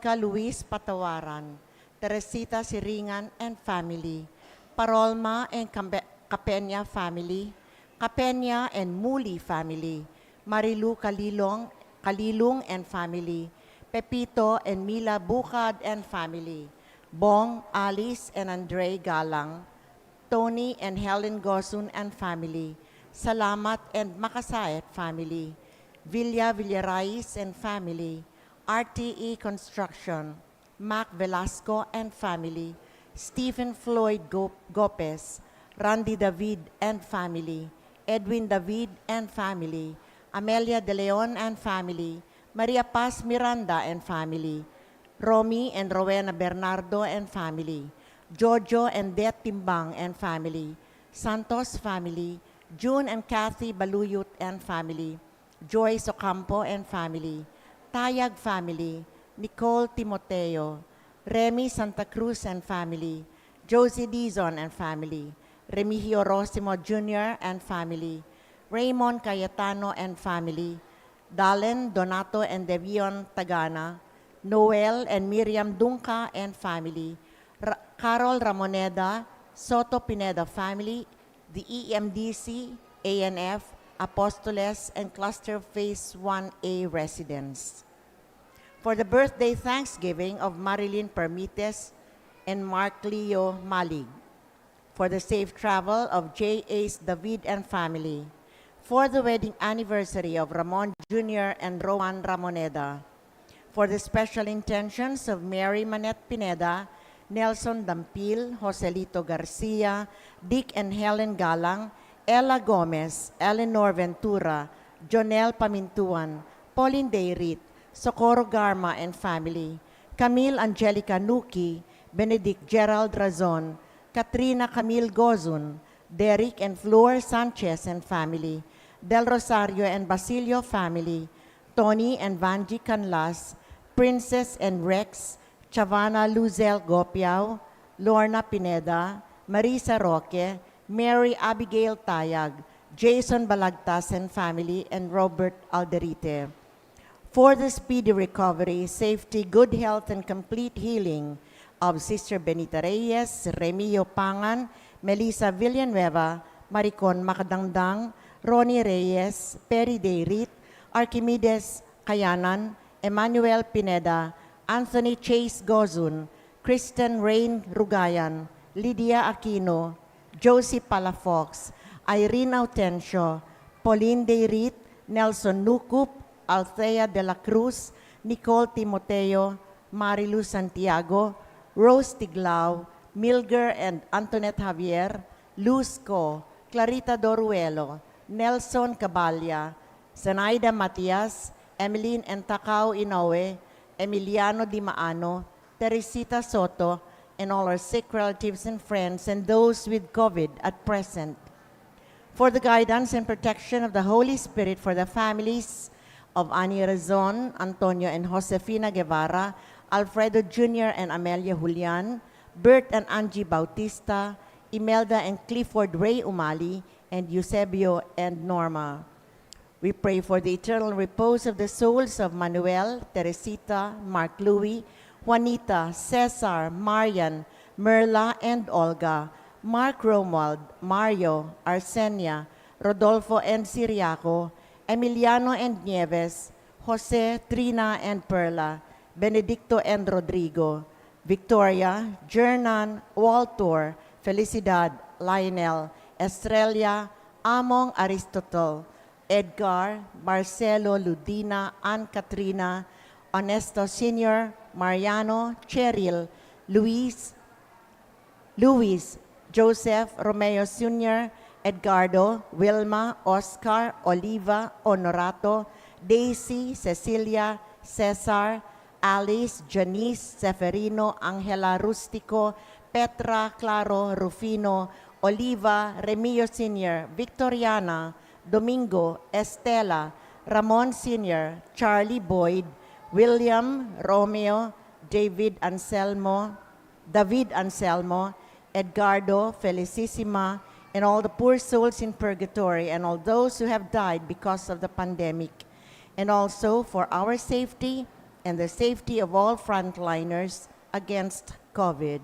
Luis Patawaran, Teresita Siringan and family, Parolma and Capenya family, Capenya and Muli family, Marilu Kalilung and family, Pepito and Mila Bukad and family, Bong, Alice and Andre Galang, Tony and Helen Gosun and family, Salamat and Makasayat family, Villa Villarais and family, RTE Construction, Mac Velasco and family, Stephen Floyd Gopez, Randy David and family, Edwin David and family, Amelia De Leon and family, Maria Paz Miranda and family, Romy and Rowena Bernardo and family, Jojo and Det Timbang and family, Santos family, June and Kathy Baluyut and family, Joyce Ocampo and family, Tayag family, Nicole Timoteo, Remy Santa Cruz and family, Josie Dizon and family, Remigio Rosimo Jr. and family, Raymond Cayetano and family, Dalen, Donato and Devion Tagana, Noel and Miriam Dunca and family, Carol Ramoneda, Soto Pineda family, the EMDC, ANF, Apostoles, and Cluster Phase 1A residents. For the birthday Thanksgiving of Marilyn Permites and Mark Leo Malig. For the safe travel of J. Ace David and family. For the wedding anniversary of Ramon Jr. and Rowan Ramoneda. For the special intentions of Mary Manette Pineda, Nelson Dampil, Joselito Garcia, Dick and Helen Galang, Ella Gomez, Eleanor Ventura, Jonel Pamintuan, Pauline Deirit, Socorro Garma and family, Camille Angelica Nuki, Benedict Gerald Razon, Katrina Camille Gozun, Derek and Flor Sanchez and family, Del Rosario and Basilio family, Tony and Vanji Canlas, Princess and Rex, Chavana Luzel Gopiao, Lorna Pineda, Marisa Roque, Mary Abigail Tayag, Jason Balagtas and family, and Robert Alderite. For the speedy recovery, safety, good health, and complete healing of Sister Benita Reyes, Remio Pangan, Melissa Villanueva, Maricon Macadangdang, Ronnie Reyes, Perry Deirit, Archimedes Kayanan, Emmanuel Pineda, Anthony Chase Gozun, Kristen Rain Rugayan, Lydia Aquino, Josie Palafox, Irene Autencio, Pauline Deirit, Nelson Nukup, Althea de la Cruz, Nicole Timoteo, Marilu Santiago, Rose Tiglao, Milger and Antoinette Javier, Luz Co, Clarita Doruelo, Nelson Cabalya, Zenaida Matias, Emeline and Takao Inoue, Emiliano Di Maano, Teresita Soto, and all our sick relatives and friends and those with COVID at present. For the guidance and protection of the Holy Spirit for the families of Ani Razon, Antonio and Josefina Guevara, Alfredo Jr. and Amelia Julian, Bert and Angie Bautista, Imelda and Clifford Ray Umali, and Eusebio and Norma. We pray for the eternal repose of the souls of Manuel, Teresita, Mark Louie, Juanita, Cesar, Marian, Merla, and Olga, Mark Romuald, Mario, Arsenia, Rodolfo and Siriaco, Emiliano and Nieves, Jose, Trina, and Perla, Benedicto and Rodrigo, Victoria, Jernan, Walter, Felicidad, Lionel, Estrella, Among Aristotle, Edgar, Marcelo, Ludina, Ann Katrina, Honesto Sr., Mariano, Cheryl, Luis, Joseph, Romeo Sr., Edgardo, Wilma, Oscar, Oliva, Honorato, Daisy, Cecilia, Cesar, Alice, Janice, Seferino, Angela Rustico, Petra, Claro, Rufino, Oliva, Remio Sr., Victoriana, Domingo, Estela, Ramon Sr., Charlie Boyd, William, Romeo, David Anselmo, Edgardo, Felicissima, and all the poor souls in purgatory, and all those who have died because of the pandemic, and also for our safety and the safety of all frontliners against COVID.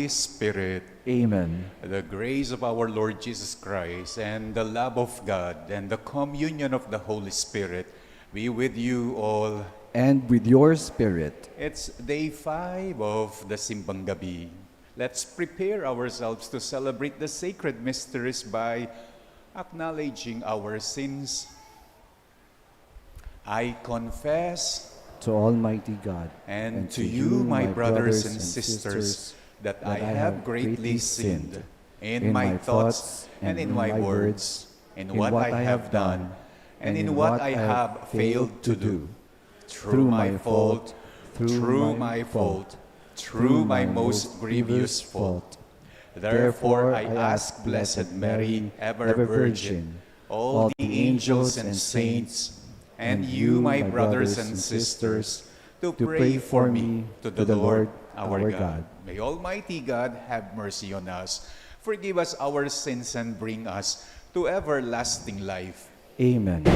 Holy Spirit. Amen. The grace of our Lord Jesus Christ and the love of God and the communion of the Holy Spirit be with you all. And with your spirit. It's day 5 of the Simbang Gabi. Let's prepare ourselves to celebrate the sacred mysteries by acknowledging our sins. I confess To Almighty God and to you, my brothers and sisters, that I have greatly sinned in my thoughts and in my words, in what I have done and in what I have failed to do. Through my fault, through my most grievous fault. Therefore I ask Blessed Mary, ever Virgin, all the angels and saints, and you, my brothers and sisters, to pray for me to the Lord our God. May Almighty God have mercy on us, forgive us our sins, and bring us to everlasting life. Amen.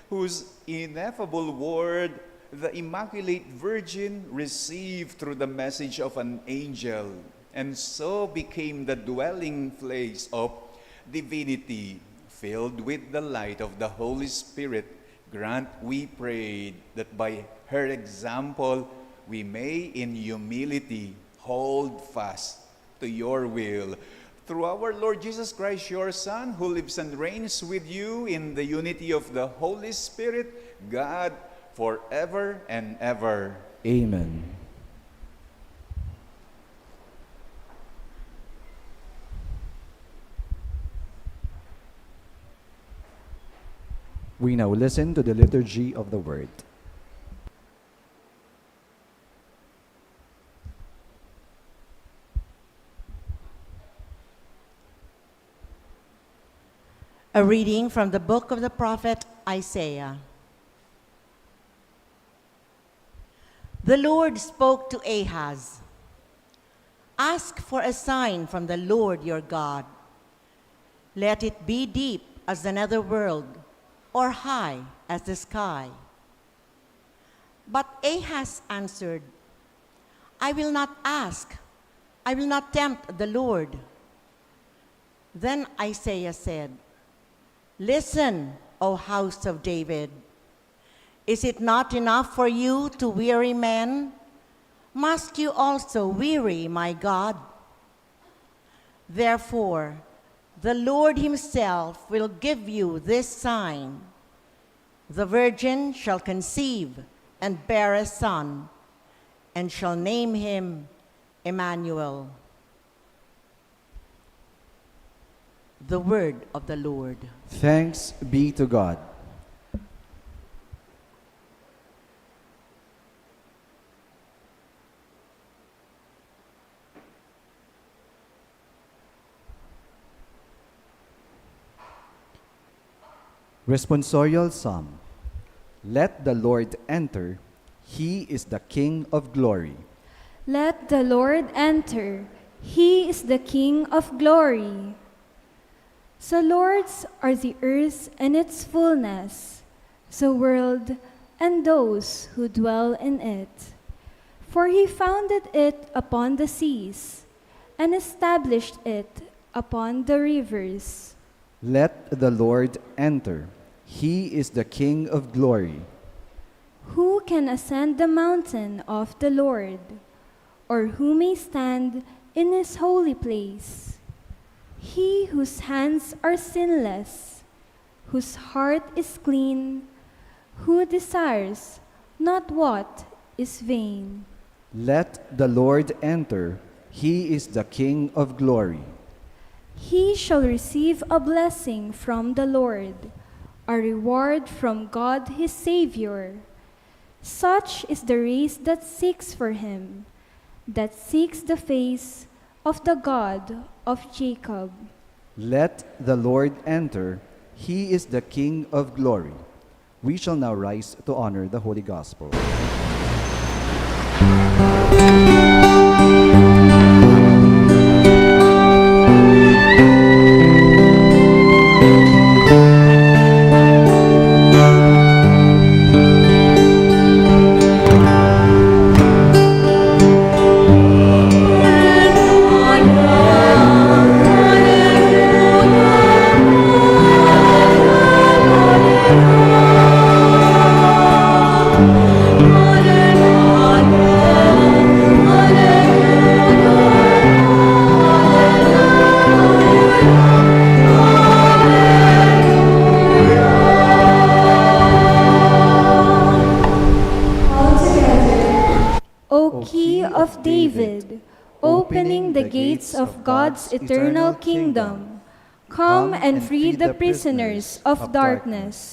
whose ineffable word the Immaculate Virgin received through the message of an angel, and so became the dwelling place of divinity, filled with the light of the Holy Spirit, grant, we pray, that by her example we may in humility hold fast to your will. Through our Lord Jesus Christ, your Son, who lives and reigns with you in the unity of the Holy Spirit, God, forever and ever. Amen. We now listen to the liturgy of the Word. A reading from the book of the prophet Isaiah. The Lord spoke to Ahaz. Ask for a sign from the Lord your God. Let it be deep as the nether world, or high as the sky. But Ahaz answered, I will not ask. I will not tempt the Lord. Then Isaiah said, Listen, O house of David. Is it not enough for you to weary men? Must you also weary my God? Therefore, the Lord himself will give you this sign. The virgin shall conceive and bear a son, and shall name him Emmanuel. The word of the Lord. Thanks be to God. Responsorial Psalm. Let the Lord enter. He is the King of glory. Let the Lord enter. He is the King of glory. The Lord's are the earth and its fullness, the world and those who dwell in it. For he founded it upon the seas and established it upon the rivers. Let the Lord enter. He is the King of glory. Who can ascend the mountain of the Lord, or who may stand in his holy place? He whose hands are sinless, whose heart is clean, who desires not what is vain. Let the Lord enter. He is the King of glory. He shall receive a blessing from the Lord, a reward from God his Savior. Such is the race that seeks for him, that seeks the face of the God of Jacob. Let the Lord enter. He is the King of glory. We shall now rise to honor the Holy Gospel. O Key of David, opening the gates of God's eternal kingdom, come and free the prisoners of darkness.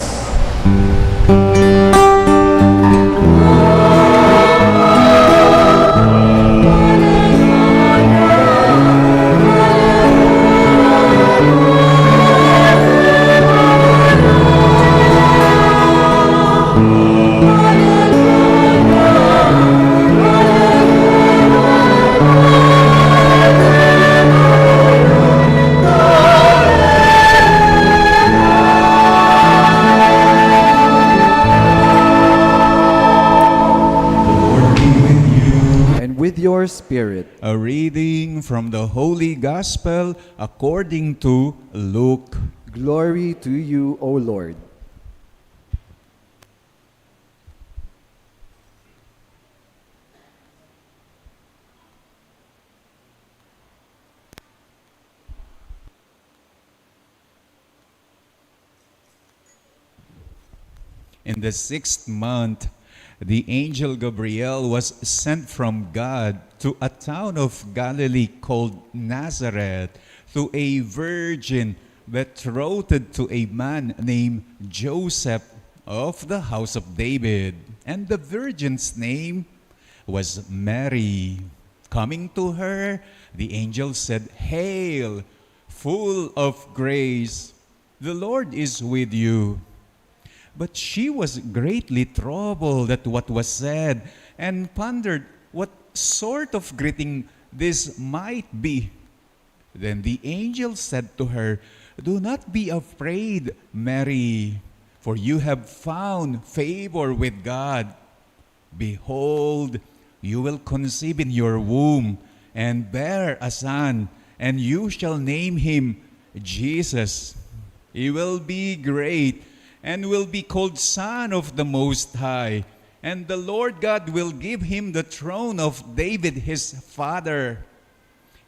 your spirit. A reading from the Holy Gospel according to Luke. Glory to you, O Lord. In the 6th month, the angel Gabriel was sent from God to a town of Galilee called Nazareth to a virgin betrothed to a man named Joseph of the house of David. And the virgin's name was Mary. Coming to her, the angel said, "Hail, full of grace, the Lord is with you." But she was greatly troubled at what was said and pondered what sort of greeting this might be. Then the angel said to her, "Do not be afraid, Mary, for you have found favor with God. Behold, you will conceive in your womb and bear a son, and you shall name him Jesus. He will be great and will be called Son of the Most High. And the Lord God will give him the throne of David his father.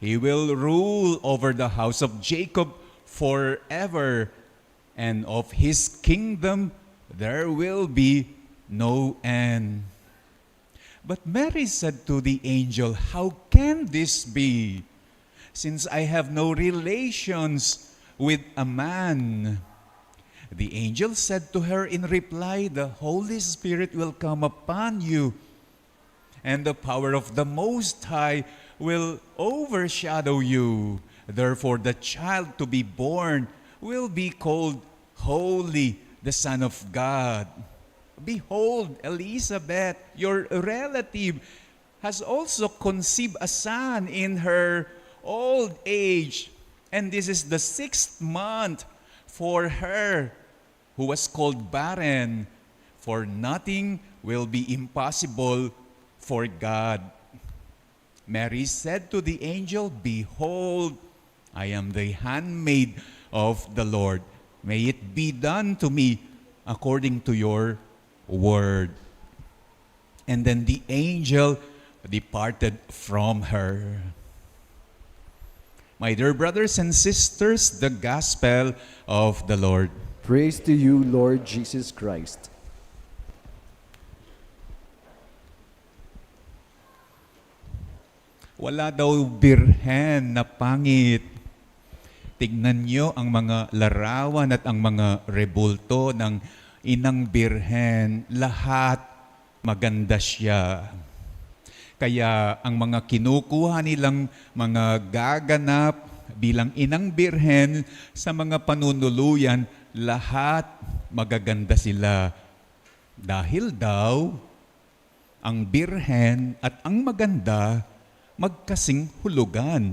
He will rule over the house of Jacob forever, and of his kingdom there will be no end." But Mary said to the angel, "How can this be, since I have no relations with a man?" The angel said to her in reply, "The Holy Spirit will come upon you, and the power of the Most High will overshadow you. Therefore, the child to be born will be called Holy, the Son of God. Behold, Elizabeth, your relative, has also conceived a son in her old age, and this is the 6th month for her who was called barren, for nothing will be impossible for God." Mary said to the angel, "Behold, I am the handmaid of the Lord. May it be done to me according to your word." And then the angel departed from her. My dear brothers and sisters, the gospel of the Lord. Praise to you, Lord Jesus Christ. Wala daw birhen na pangit. Tignan nyo ang mga larawan at ang mga rebulto ng inang birhen. Lahat maganda siya. Kaya ang mga kinukuha nilang mga gaganap bilang inang birhen sa mga panunuluyan, lahat magaganda sila. Dahil daw, ang birhen at ang maganda magkasing hulugan.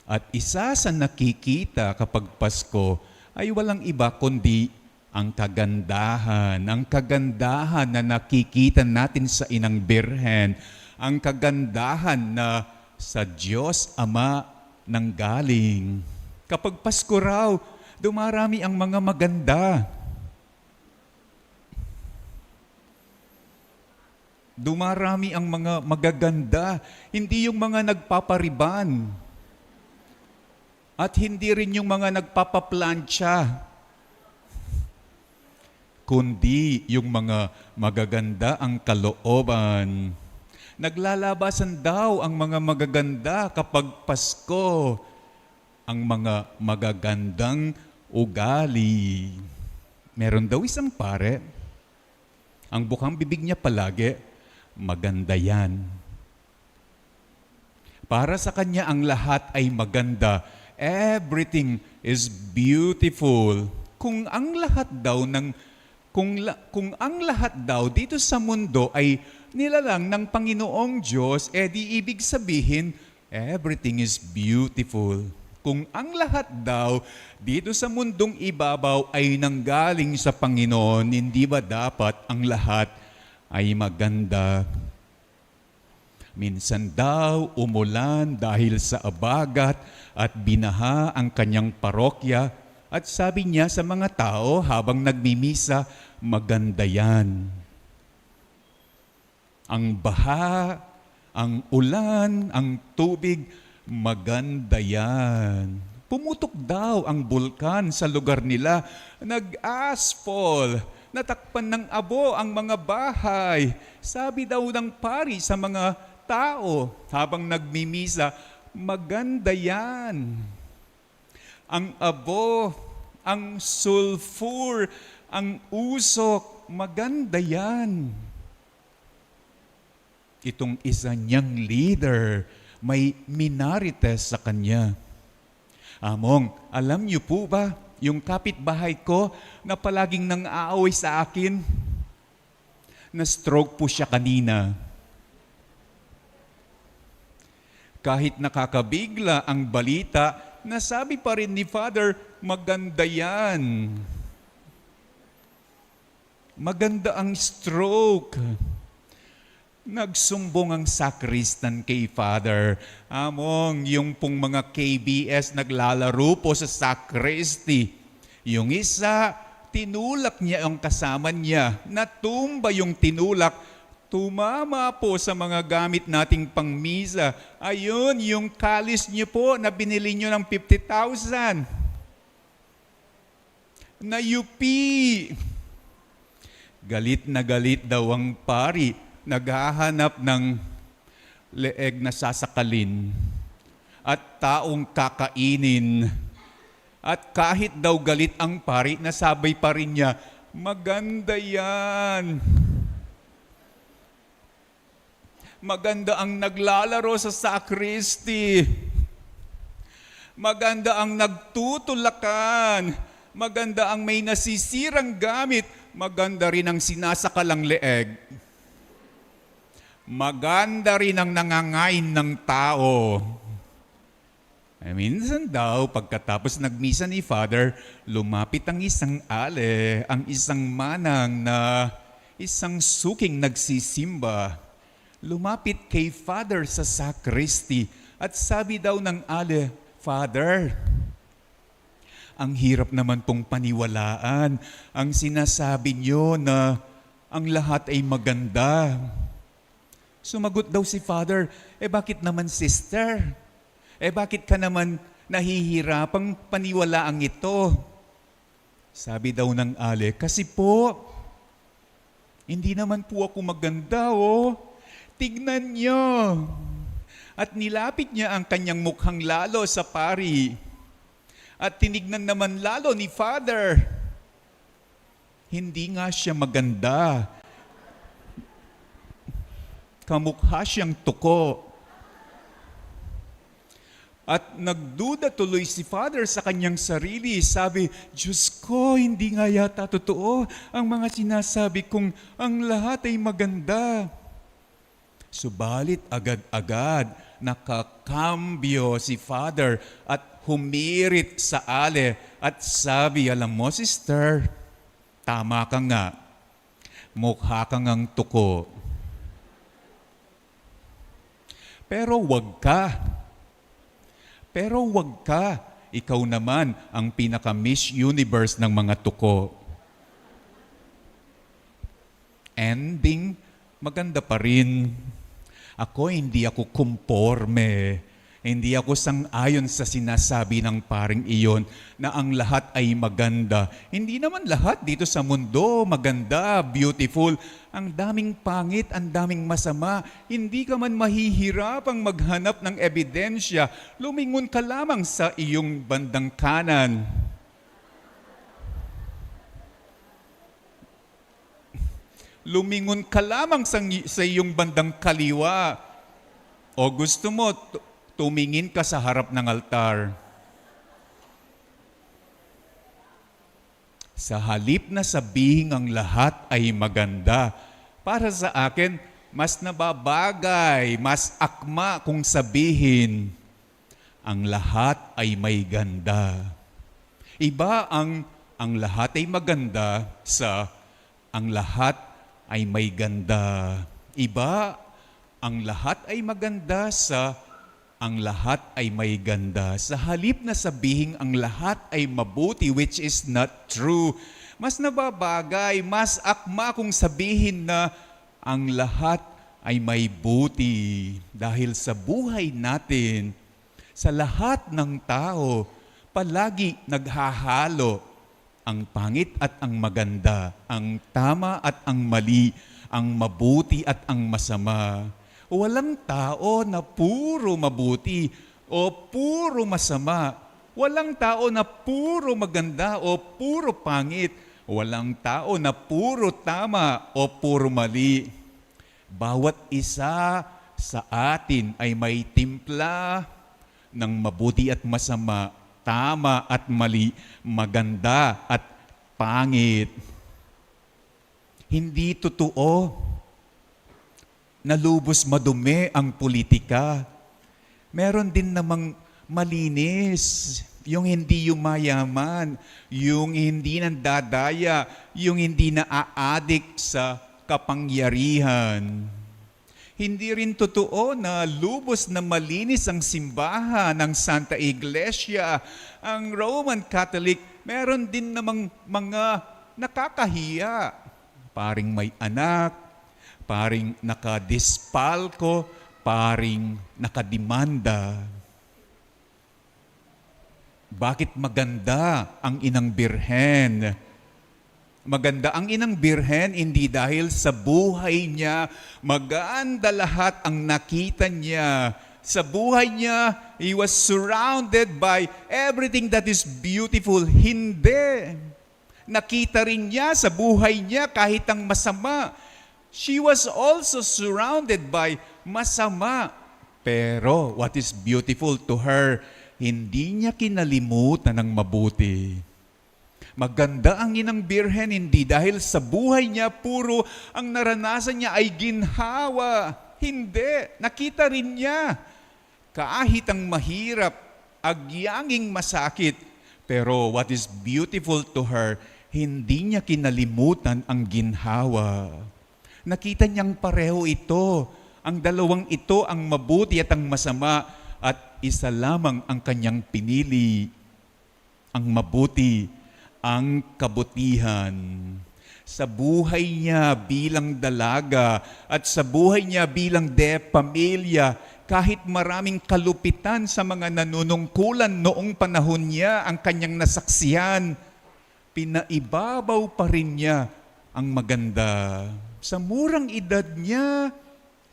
At isa sa nakikita kapag Pasko ay walang iba kundi ang kagandahan. Ang kagandahan na nakikita natin sa inang birhen. Ang kagandahan na sa Diyos Ama nanggaling. Kapag Pasko raw, dumarami ang mga maganda. Dumarami ang mga magaganda. Hindi yung mga nagpapariban. At hindi rin yung mga nagpapaplantsa. Kundi yung mga magaganda ang kalooban. Naglalabasan daw ang mga magaganda kapag Pasko. Ang mga magagandang ugali. Meron daw isang pare, ang bukang bibig niya palagi, maganda yan. Para sa kanya ang lahat ay maganda. Everything is beautiful. Kung ang lahat daw dito sa mundo ay nilalang ng Panginoong Diyos, di ibig sabihin, everything is beautiful. Kung ang lahat daw dito sa mundong ibabaw ay nanggaling sa Panginoon, hindi ba dapat ang lahat ay maganda? Minsan daw umulan dahil sa abagat at binaha ang kanyang parokya at sabi niya sa mga tao habang nagmimisa, maganda yan. Ang baha, ang ulan, ang tubig, maganda yan. Pumutok daw ang bulkan sa lugar nila, nag-asphalt, natakpan ng abo ang mga bahay. Sabi daw ng pari sa mga tao habang nagmimisa, maganda yan. Ang abo, ang sulfur, ang usok, maganda yan. Itong isa niyang leader, may minarites sa kanya. Among, alam niyo po ba, yung kapitbahay ko na palaging nang-aaway sa akin, na-stroke po siya kanina. Kahit nakakabigla ang balita, nasabi pa rin ni Father, maganda yan. Maganda ang stroke. Nagsumbong ang sakristan kay Father. Among, yung pong mga KBS naglalaro po sa sakristi. Yung isa, tinulak niya ang kasama niya. Natumba yung tinulak. Tumama po sa mga gamit nating pangmisa. Ayun, yung kalis niyo po na binili niyo ng 50,000. Nayupi. Galit na galit daw ang pari. Naghahanap ng leeg na sasakalin at taong kakainin. At kahit daw galit ang pari, nasabay pa rin niya, maganda yan. Maganda ang naglalaro sa sakristi. Maganda ang nagtutulakan. Maganda ang may nasisirang gamit. Maganda rin ang sinasakalang leeg. Maganda rin ang nangangain ng tao. Minsan daw, pagkatapos nagmisa ni Father, lumapit ang isang ale, ang isang manang na isang suking nagsisimba. Lumapit kay Father sa sakristi at sabi daw ng ale, Father, ang hirap naman pong paniwalaan. Ang sinasabi niyo na ang lahat ay maganda. Sumagot daw si Father, bakit naman sister? Bakit ka naman nahihirapang paniwalaang ito? Sabi daw ng ale, kasi po, hindi naman po ako maganda, oh. Tignan niyo. At nilapit niya ang kanyang mukhang lalo sa pari. At tinignan naman lalo ni Father. Hindi nga siya maganda. Kamukha siyang tuko. At nagduda tuloy si Father sa kanyang sarili. Sabi, Diyos ko, hindi nga yata totoo ang mga sinasabi kong ang lahat ay maganda. Subalit agad-agad nakakambyo si Father at humirit sa ale at sabi, alam mo sister, tama ka nga, mukha kang ang tuko. Pero wag ka, ikaw naman ang pinaka-Miss Universe ng mga tuko. Ending, maganda pa rin. Ako, hindi ako kumporme. Hindi ako sang-ayon sa sinasabi ng paring iyon na ang lahat ay maganda. Hindi naman lahat dito sa mundo maganda, beautiful. Ang daming pangit, ang daming masama. Hindi ka man mahihirapang maghanap ng ebidensya. Lumingon ka lamang sa iyong bandang kanan. Lumingon ka lamang sa iyong bandang kaliwa. O gusto mo, tumingin ka sa harap ng altar. Sa halip na sabihin ang lahat ay maganda, para sa akin, mas nababagay, mas akma kung sabihin, ang lahat ay may ganda. Iba ang lahat ay maganda sa ang lahat ay may ganda. Iba Ang lahat ay maganda ang lahat ay may ganda. Sa halip na sabihing ang lahat ay mabuti, which is not true, mas nababagay, mas akma kung sabihin na ang lahat ay may buti. Dahil sa buhay natin, sa lahat ng tao, palagi naghahalo ang pangit at ang maganda, ang tama at ang mali, ang mabuti at ang masama. Walang tao na puro mabuti o puro masama. Walang tao na puro maganda o puro pangit. Walang tao na puro tama o puro mali. Bawat isa sa atin ay may timpla ng mabuti at masama, tama at mali, maganda at pangit. Hindi totoo na lubos madumi ang politika. Meron din namang malinis, yung hindi yumayaman, yung hindi nandadaya, yung hindi naaadik sa kapangyarihan. Hindi rin totoo na lubos na malinis ang simbahan ng Santa Iglesia. Ang Roman Catholic, meron din namang mga nakakahiya. Paring may anak, paring nakadispalko, paring nakadimanda. Bakit maganda ang Inang Birhen? Maganda ang Inang Birhen hindi dahil sa buhay niya, maganda lahat ang nakita niya. Sa buhay niya, he was surrounded by everything that is beautiful. Hindi. Nakita rin niya sa buhay niya kahit ang masama. She was also surrounded by masama. Pero what is beautiful to her, hindi niya kinalimutan ng mabuti. Maganda ang Inang Birhen hindi dahil sa buhay niya puro ang naranasan niya ay ginhawa. Hindi. Nakita rin niya. Kahit ang mahirap, agyanging masakit. Pero what is beautiful to her, hindi niya kinalimutan ang ginhawa. Nakita niyang pareho ito. Ang dalawang ito ang mabuti at ang masama at isa lamang ang kanyang pinili. Ang mabuti, ang kabutihan. Sa buhay niya bilang dalaga at sa buhay niya bilang pamilya, kahit maraming kalupitan sa mga nanunungkulan noong panahon niya ang kanyang nasaksihan, pinaibabaw pa rin niya ang maganda. Sa murang edad niya,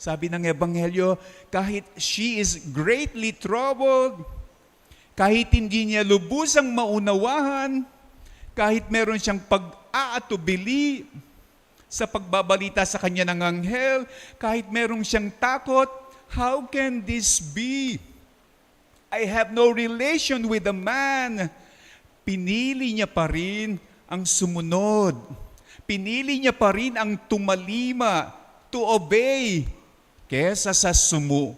sabi ng Ebanghelyo, kahit she is greatly troubled, kahit hindi niya lubusang maunawahan, kahit meron siyang pag-aatubili sa pagbabalita sa kanya ng anghel, kahit meron siyang takot, how can this be? I have no relation with a man. Pinili niya pa rin ang sumunod. Pinili niya pa rin ang tumalima, to obey, kesa sa sumuway.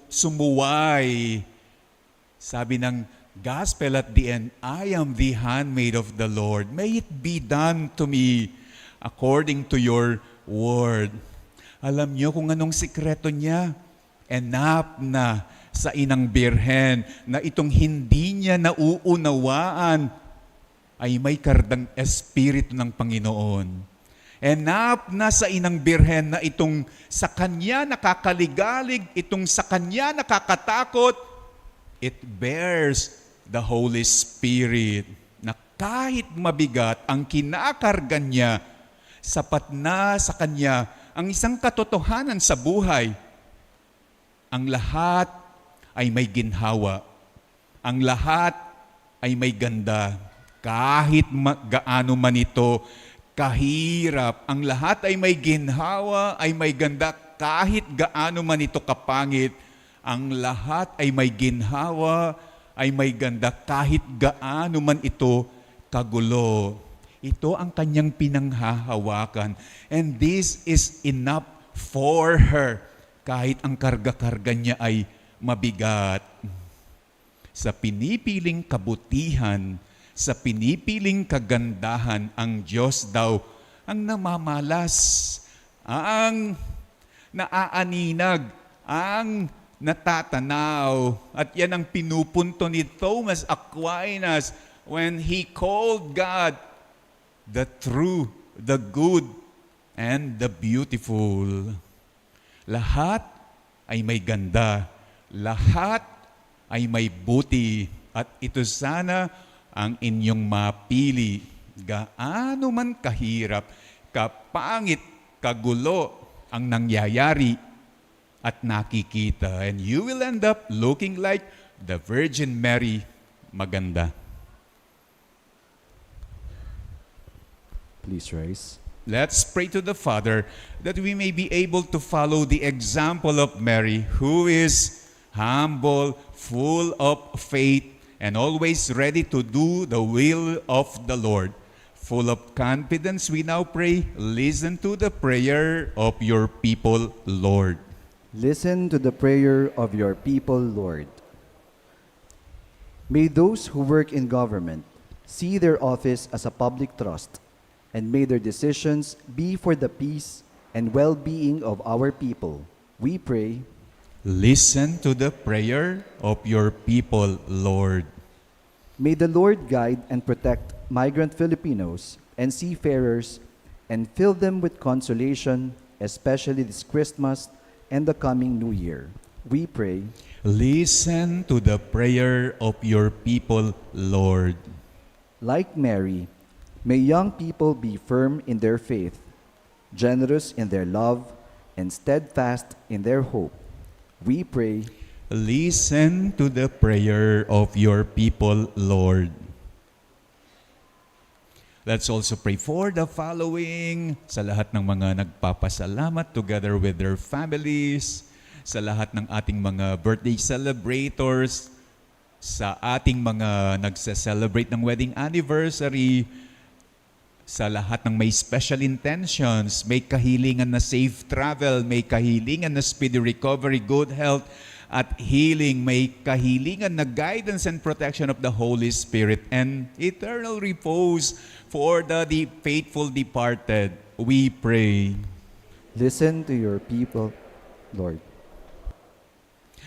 Sabi ng gospel at the end, I am the handmaid of the Lord. May it be done to me according to your word. Alam niyo kung anong sikreto niya? Enough na sa Inang Birhen na itong hindi niya nauunawaan ay may kardang espiritu ng Panginoon. Enough na sa Inang Birhen na itong sa kanya nakakaligalig, itong sa kanya nakakatakot, it bears the Holy Spirit na kahit mabigat ang kinakarga niya, sapat na sa kanya ang isang katotohanan sa buhay. Ang lahat ay may ginhawa. Ang lahat ay may ganda. Kahit gaano man ito kahirap, ang lahat ay may ginhawa, ay may ganda. Kahit gaano man ito kapangit, ang lahat ay may ginhawa, ay may ganda. Kahit gaano man ito kagulo. Ito ang kanyang pinanghahawakan. And this is enough for her. Kahit ang karga-karga niya ay mabigat. Sa pinipiling kabutihan, sa pinipiling kagandahan, ang Diyos daw ang namamalas, ang naaaninag, ang natatanaw. At yan ang pinupunto ni Thomas Aquinas when he called God the true, the good, and the beautiful. Lahat ay may ganda. Lahat ay may buti. At ito sana ang inyong mapili. Gaano man kahirap, kapangit, kagulo ang nangyayari at nakikita. And you will end up looking like the Virgin Mary, maganda. Please rise. Let's pray to the Father that we may be able to follow the example of Mary, who is humble, full of faith, and always ready to do the will of the Lord. Full of confidence, we now pray, listen to the prayer of your people, Lord. Listen to the prayer of your people, Lord. May those who work in government see their office as a public trust, and may their decisions be for the peace and well-being of our people. We pray, listen to the prayer of your people, Lord. may the Lord guide and protect migrant Filipinos and seafarers and fill them with consolation, especially this Christmas and the coming New Year. We pray, listen to the prayer of your people, Lord. like Mary, may young people be firm in their faith, generous in their love, and steadfast in their hope. We pray, Listen to the prayer of your people, Lord. Let's also pray for the following, sa lahat ng mga nagpapasalamat together with their families, sa lahat ng ating mga birthday celebrators, sa ating mga nagse-celebrate ng wedding anniversary, sa lahat ng may special intentions, may kahilingan na safe travel, may kahilingan na speedy recovery, good health, at healing, may kahilingan na guidance and protection of the Holy Spirit, and eternal repose for the faithful departed. We pray. listen to your people, Lord.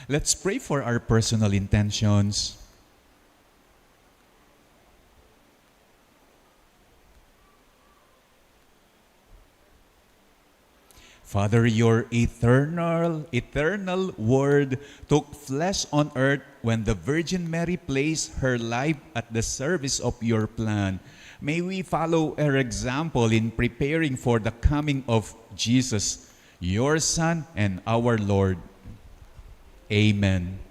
Let's pray for our personal intentions. Father, your eternal word took flesh on earth when the Virgin Mary placed her life at the service of your plan. May we follow her example in preparing for the coming of Jesus, your Son and our Lord. Amen.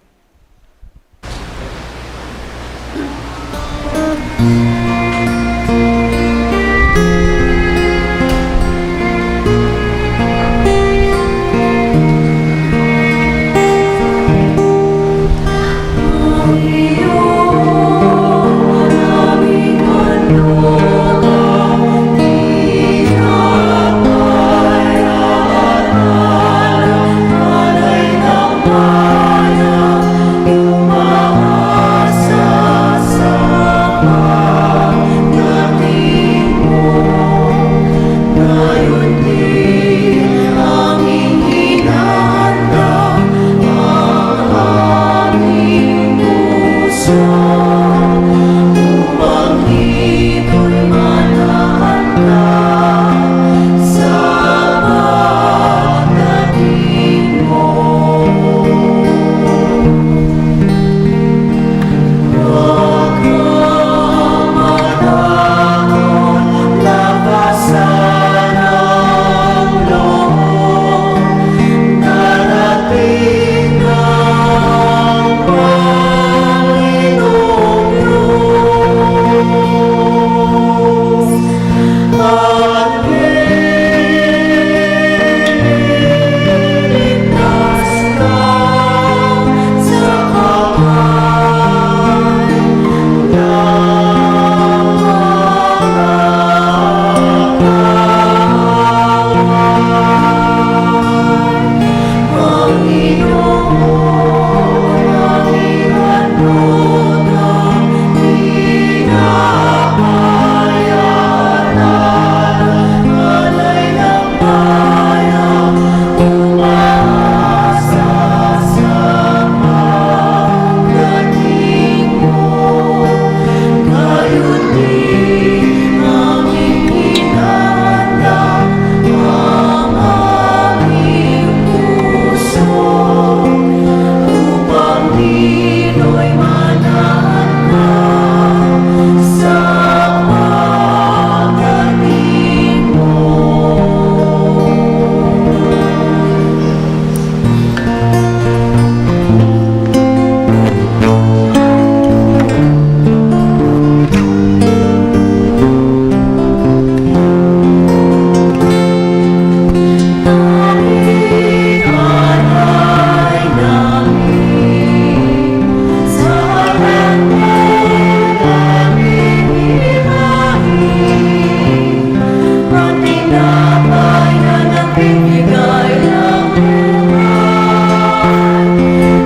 bigay ng buhay,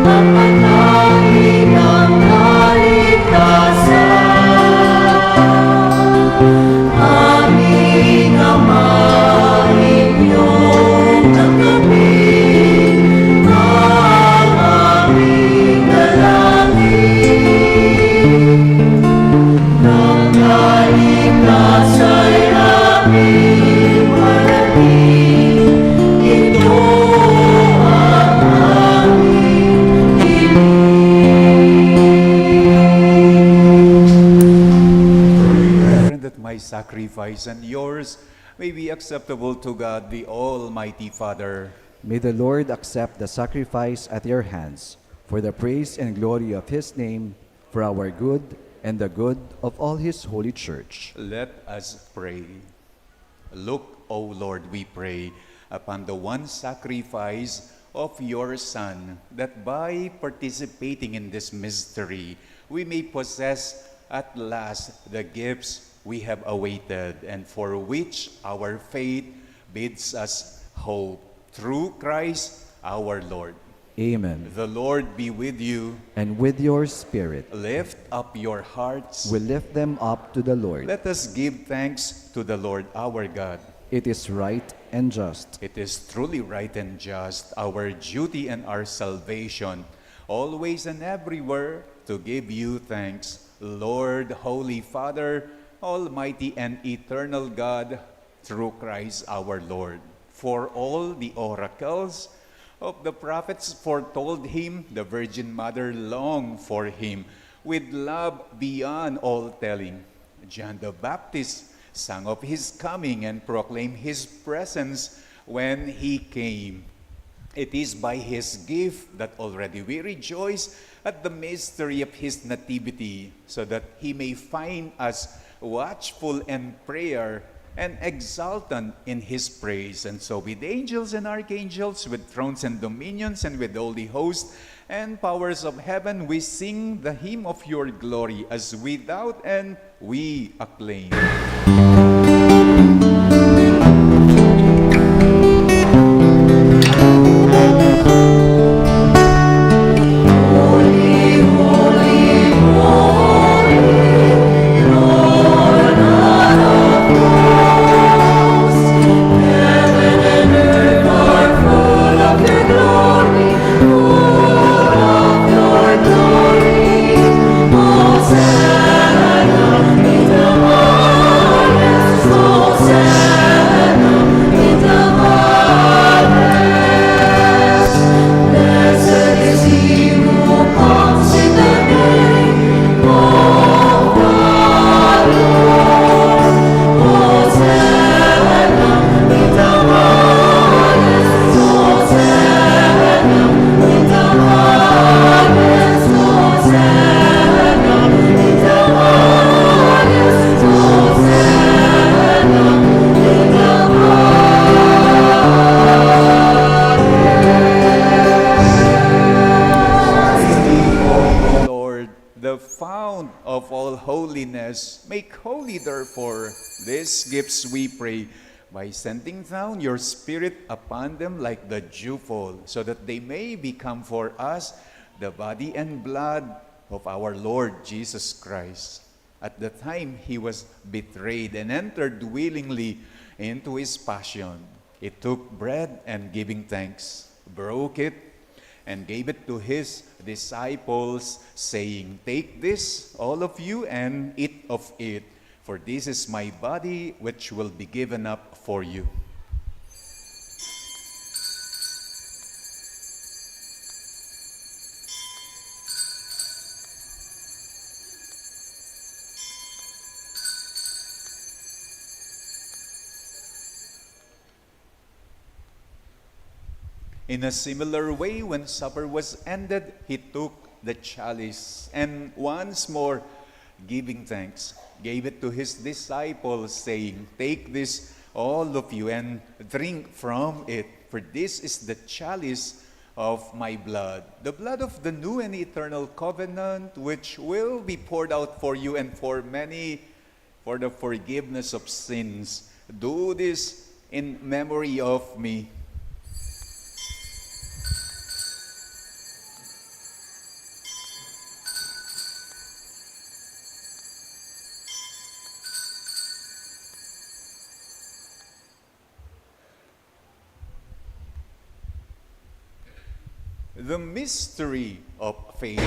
ang pagkain ng kaligtasan. Aming Ama, inyong tanggapin ang aming dalangin. Nang kaligtas ay aming malaking, ito ang aming Pray that my sacrifice and yours may be acceptable to God, the Almighty Father. May the Lord accept the sacrifice at your hands for the praise and glory of his name, for our good and the good of all his holy church. Let us pray. Look, O Lord, we pray, upon the one sacrifice of your Son, that by participating in this mystery, we may possess at last the gifts we have awaited, and for which our faith bids us hope. Through Christ our Lord. Amen. The Lord be with you. And with your spirit, Lift up your hearts. we lift them up to the Lord. Let us give thanks to the Lord our God. It is right and just. It is truly right and just, our duty and our salvation, always and everywhere to give you thanks, Lord, Holy Father, Almighty and eternal God, through Christ our Lord. For all the oracles of the prophets foretold him, the Virgin Mother longed for him, with love beyond all telling. John the Baptist sang of his coming and proclaimed his presence when he came. It is by his gift that already we rejoice at the mystery of his nativity, so that he may find us watchful in prayer and exultant in his praise. And so with angels and archangels, with thrones and dominions, and with all the hosts and powers of heaven, we sing the hymn of your glory, as without end we acclaim. Make holy, therefore, these gifts, we pray, by sending down your Spirit upon them like the dewfall, so that they may become for us the body and blood of our Lord Jesus Christ. At the time he was betrayed and entered willingly into his passion, he took bread and giving thanks, broke it, and gave it to his disciples, saying, "Take this, all of you, and eat of it, for this is my body, which will be given up for you." In a similar way, when supper was ended, he took the chalice, and once more, giving thanks, gave it to his disciples, saying, "Take this, all of you, and drink from it, for this is the chalice of my blood, the blood of the new and eternal covenant, which will be poured out for you and for many for the forgiveness of sins. Do this in memory of me. The mystery of faith.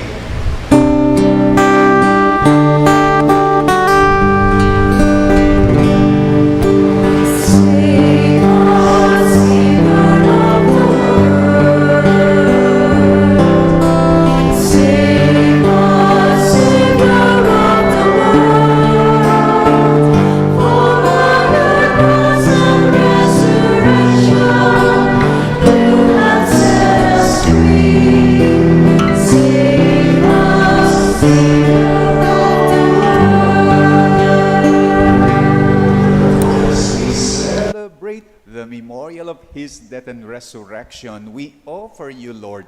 His death and resurrection, we offer you, Lord,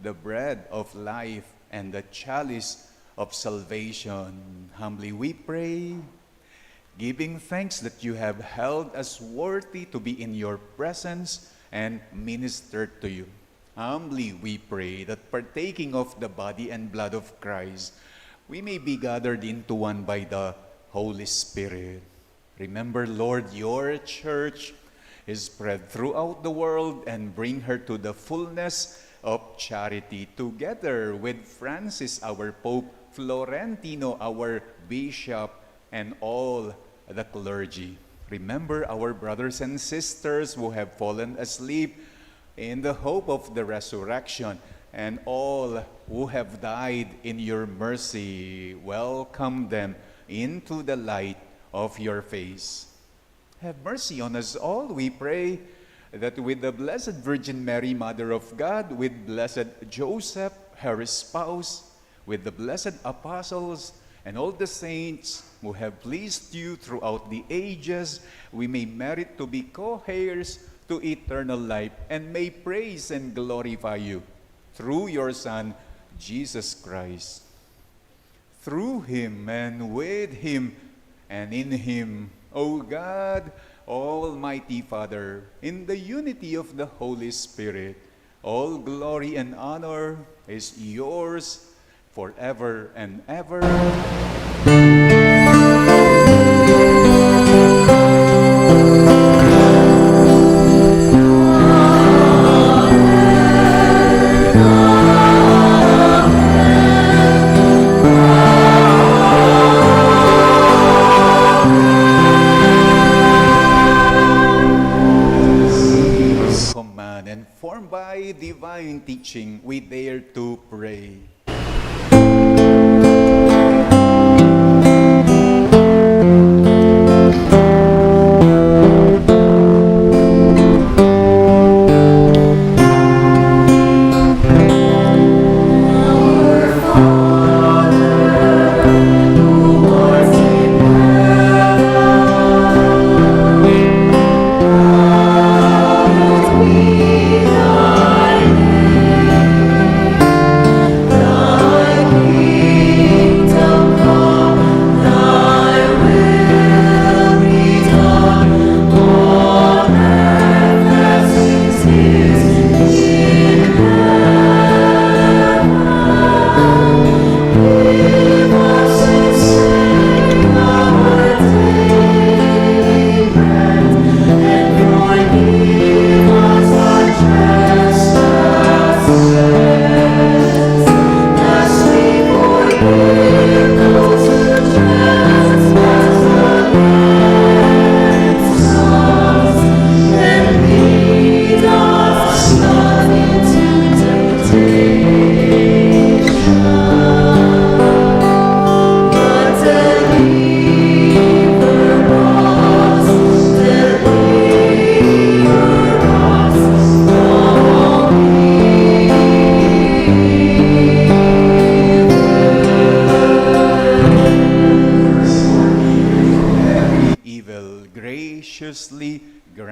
the bread of life and the chalice of salvation. Humbly we pray, giving thanks that you have held us worthy to be in your presence and ministered to you. Humbly we pray that partaking of the body and blood of Christ, we may be gathered into one by the Holy Spirit. Remember, Lord, your church is spread throughout the world and bring her to the fullness of charity, together with Francis, our Pope, Florentino, our Bishop, and all the clergy. Remember our brothers and sisters who have fallen asleep in the hope of the resurrection, and all who have died in your mercy. Welcome them into the light of your face. Have mercy on us all, we pray, that with the Blessed Virgin Mary, Mother of God, with Blessed Joseph, her spouse, with the blessed apostles, and all the saints who have pleased you throughout the ages, we may merit to be co-heirs to eternal life, and may praise and glorify you through your Son, Jesus Christ. Through him, and with him, and in him, O God, Almighty Father, in the unity of the Holy Spirit, all glory and honor is yours forever and ever. By divine teaching, we dare to pray.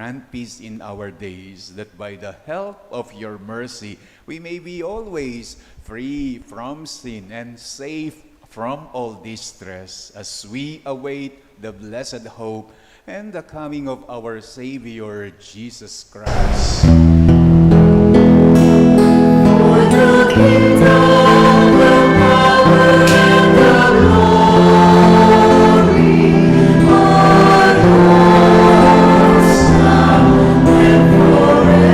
grant peace in our days, that by the help of your mercy, we may be always free from sin and safe from all distress, as we await the blessed hope and the coming of our Savior Jesus Christ. For the kingdom, the power, and the glory are yours now and forever.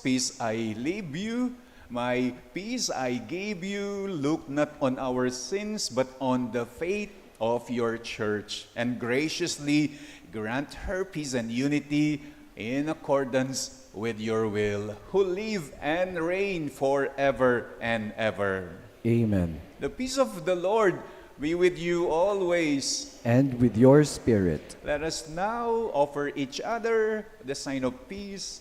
Peace I leave you, my peace I gave you. Look not on our sins, but on the faith of your church, and graciously grant her peace and unity in accordance with your will, who live and reign forever and ever. Amen. The peace of the Lord be with you always. And with your spirit. Let us now offer each other the sign of peace.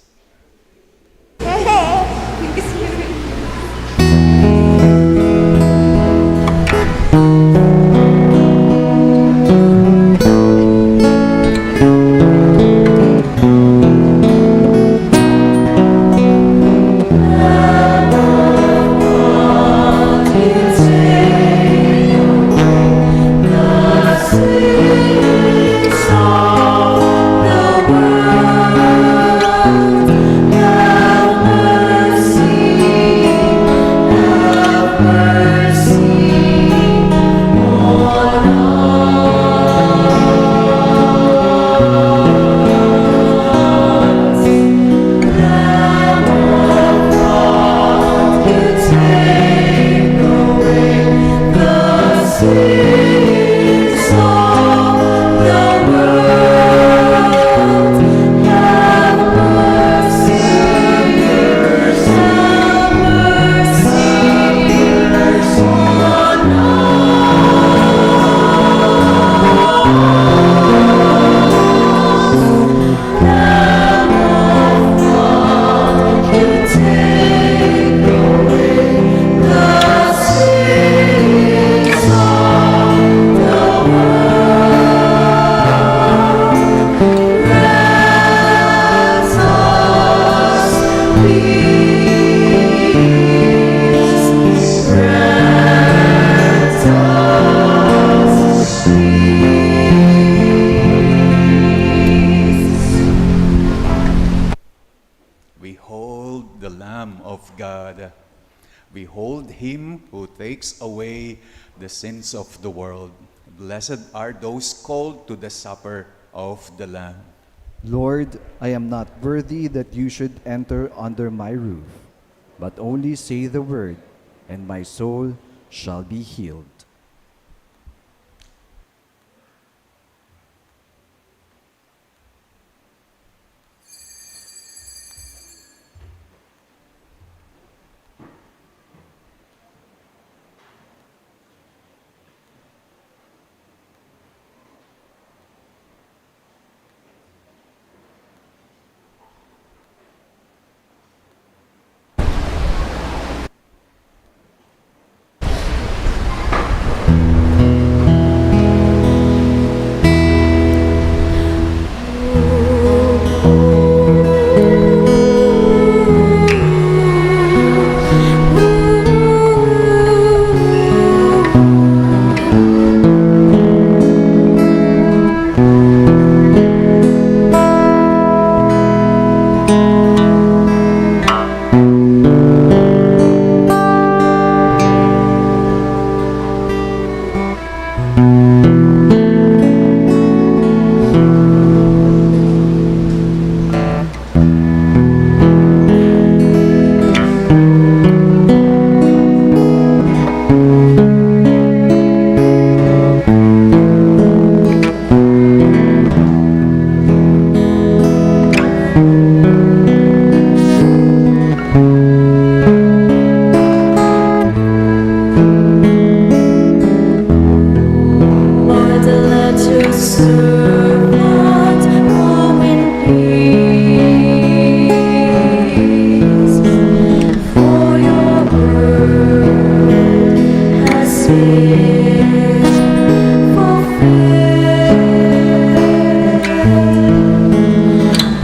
Behold the Lamb of God. Behold him who takes away the sins of the world. Blessed are those called to the supper of the Lamb. Lord, I am not worthy that you should enter under my roof, but only say the word, and my soul shall be healed.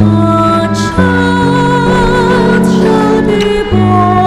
A child shall be born.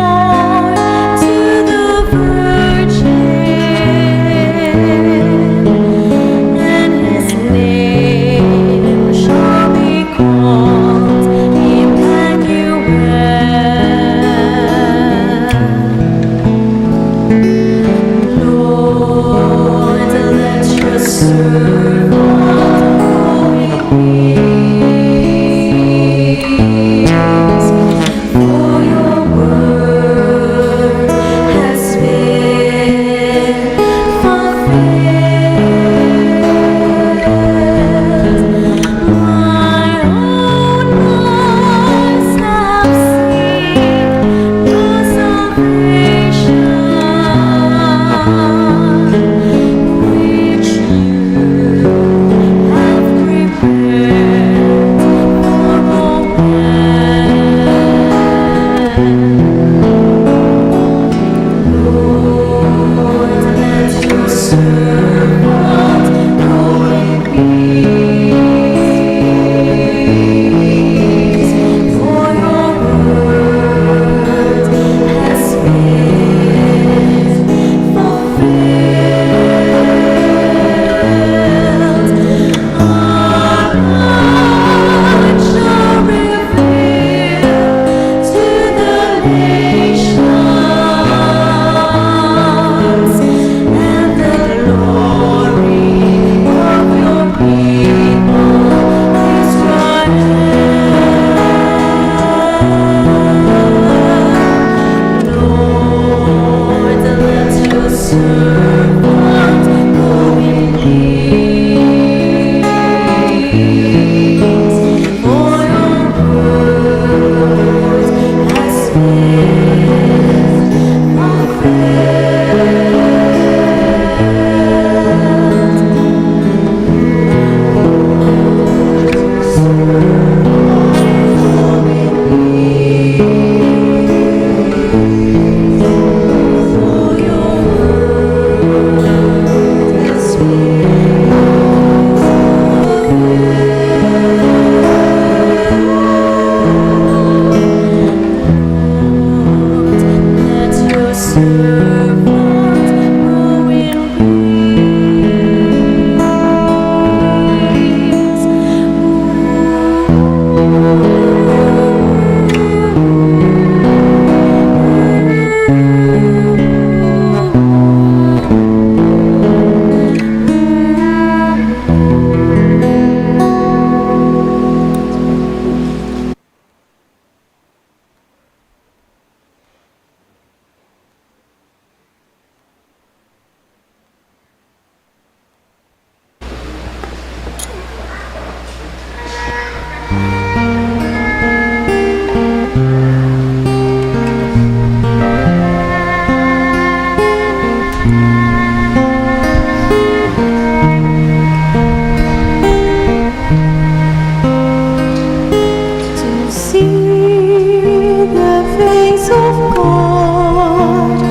of God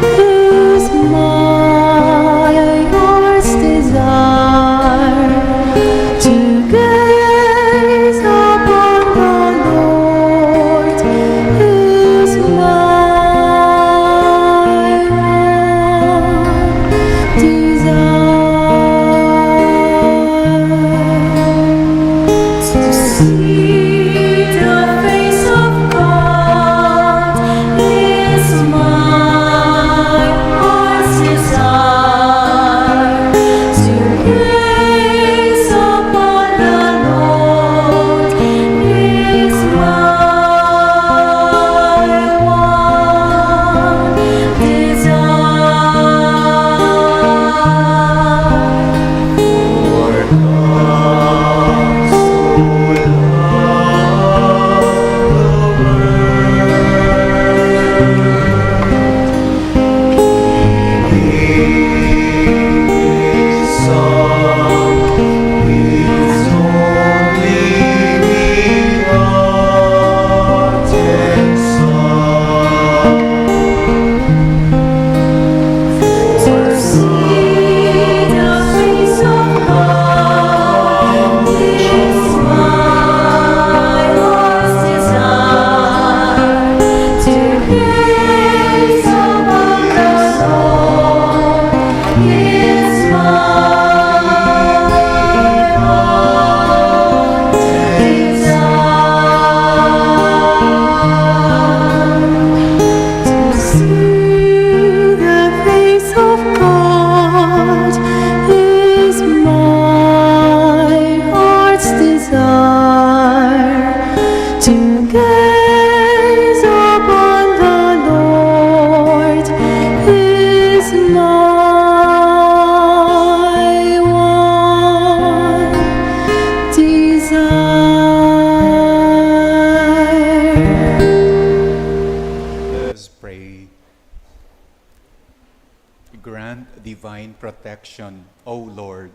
is my heart's desire, to gaze upon the Lord is my one desire. To see the face of God is my heart's desire. To gaze upon the Lord is my one To see the face of God is my heart's desire. To gaze upon the Lord is my one desire. To see the face of God is my heart's desire. To gaze upon the Lord is my one desire. Let us pray. Grant divine protection, O Lord,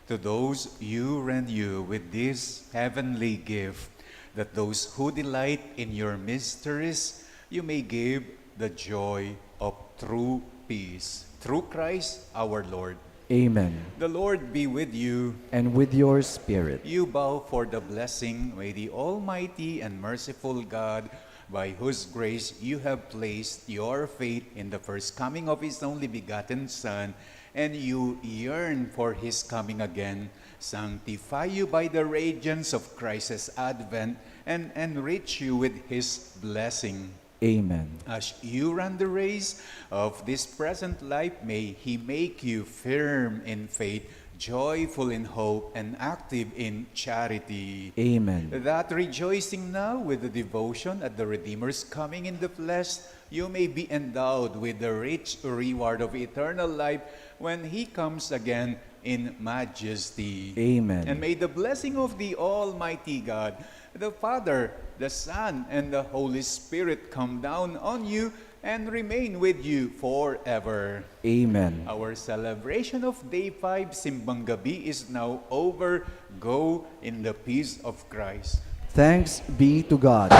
to those you renew with this heavenly gift, that those who delight in your mysteries, you may give the joy of true peace. Through Christ our Lord. Amen. The Lord be with you. And with your spirit. You bow for the blessing. May the Almighty and merciful God, by whose grace you have placed your faith in the first coming of His only begotten Son, and you yearn for His coming again, sanctify you by the radiance of Christ's advent, and enrich you with His blessing. Amen. As you run the race of this present life, may He make you firm in faith, joyful in hope, and active in charity. Amen. That rejoicing now with the devotion at the Redeemer's coming in the flesh, you may be endowed with the rich reward of eternal life when He comes again in majesty. Amen. And may the blessing of the Almighty God, the Father, the Son, and the Holy Spirit come down on you and remain with you forever. Amen. Our celebration of Day 5, Simbang Gabi, is now over. Go in the peace of Christ. Thanks be to God.